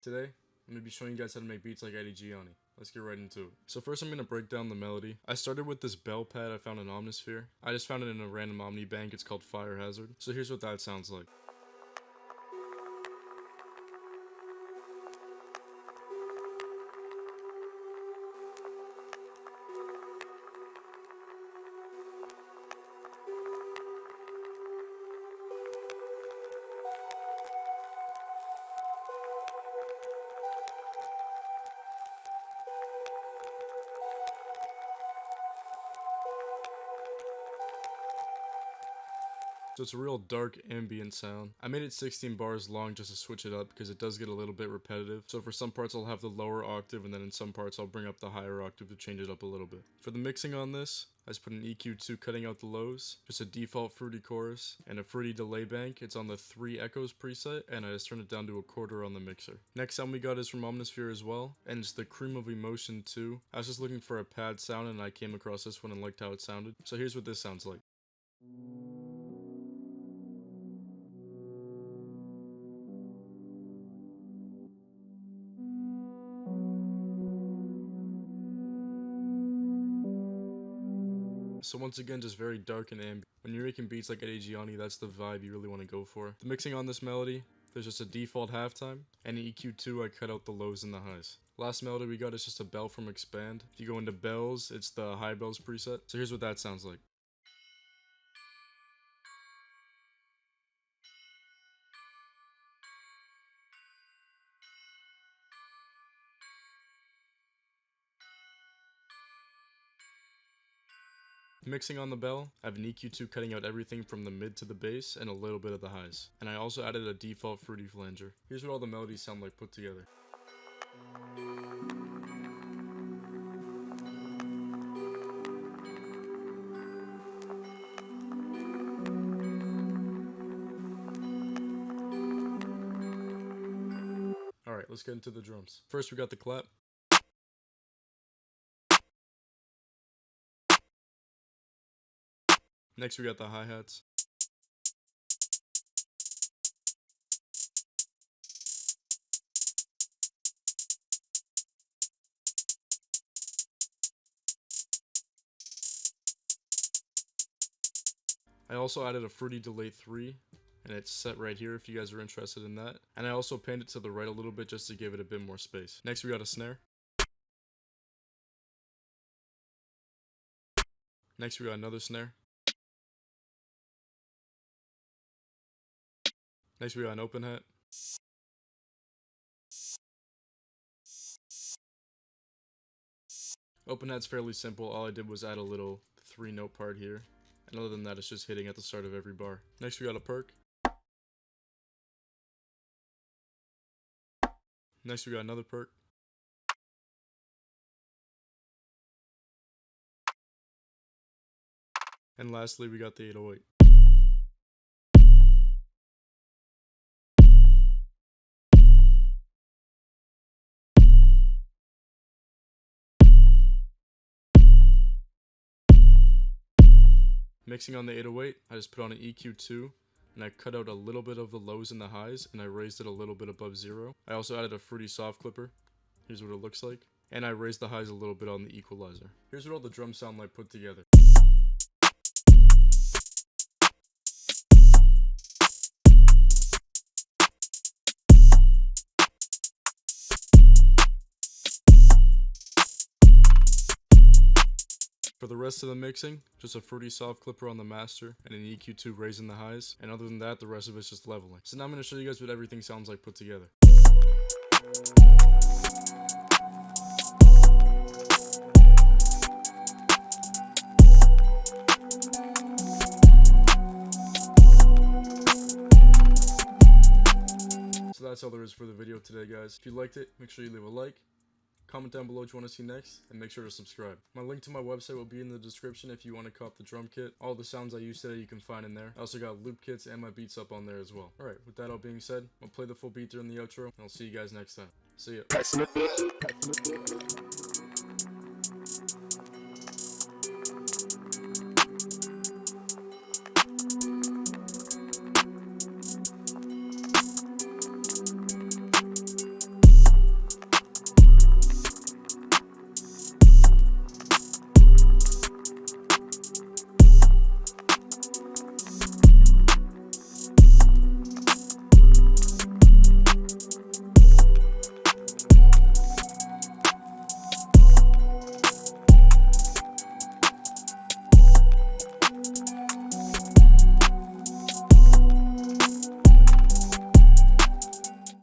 Today, I'm going to be showing you guys how to make beats like Gianni. Let's get right into it. So first I'm going to break down the melody. I started with this bell pad I found in Omnisphere. I just found it in a random Omni bank, it's called Fire Hazard. So here's what that sounds like. So it's a real dark ambient sound. I made it 16 bars long just to switch it up because it does get a little bit repetitive. So for some parts I'll have the lower octave and then in some parts I'll bring up the higher octave to change it up a little bit. For the mixing on this, I just put an EQ2 cutting out the lows, just a default fruity chorus, and a fruity delay bank. It's on the 3 echoes preset and I just turned it down to a quarter on the mixer. Next sound we got is from Omnisphere as well, and it's the Cream of Emotion 2. I was just looking for a pad sound and I came across this one and liked how it sounded. So here's what this sounds like. So once again, just very dark and ambient. When you're making beats like Gianni, that's the vibe you really want to go for. The mixing on this melody, there's just a default halftime, and in EQ2 I cut out the lows and the highs. Last melody we got is just a bell from Expand. If you go into bells, it's the high bells preset. So here's what that sounds like. Mixing on the bell, I have an EQ2 cutting out everything from the mid to the bass and a little bit of the highs. And I also added a default fruity flanger. Here's what all the melodies sound like put together. Alright, let's get into the drums. First we got the clap. Next we got the hi-hats. I also added a fruity delay 3, and it's set right here if you guys are interested in that. And I also panned it to the right a little bit just to give it a bit more space. Next we got a snare. Next we got another snare. Next we got an open hat. Open hat's fairly simple, all I did was add a little 3-note part here. And other than that, it's just hitting at the start of every bar. Next we got a perk. Next we got another perk. And lastly we got the 808. Mixing on the 808, I just put on an EQ2, and I cut out a little bit of the lows and the highs, and I raised it a little bit above 0. I also added a fruity soft clipper. Here's what it looks like. And I raised the highs a little bit on the equalizer. Here's what all the drums sound like put together. For the rest of the mixing, just a fruity soft clipper on the master and an EQ2 raising the highs, and other than that, the rest of it's just leveling. So now I'm going to show you guys what everything sounds like put together. So that's all there is for the video today, guys. If you liked it, make sure you leave a like. Comment down below what you want to see next, and make sure to subscribe. My link to my website will be in the description if you want to cop the drum kit. All the sounds I used today you can find in there. I also got loop kits and my beats up on there as well. Alright, with that all being said, I'll play the full beat during the outro, and I'll see you guys next time. See ya.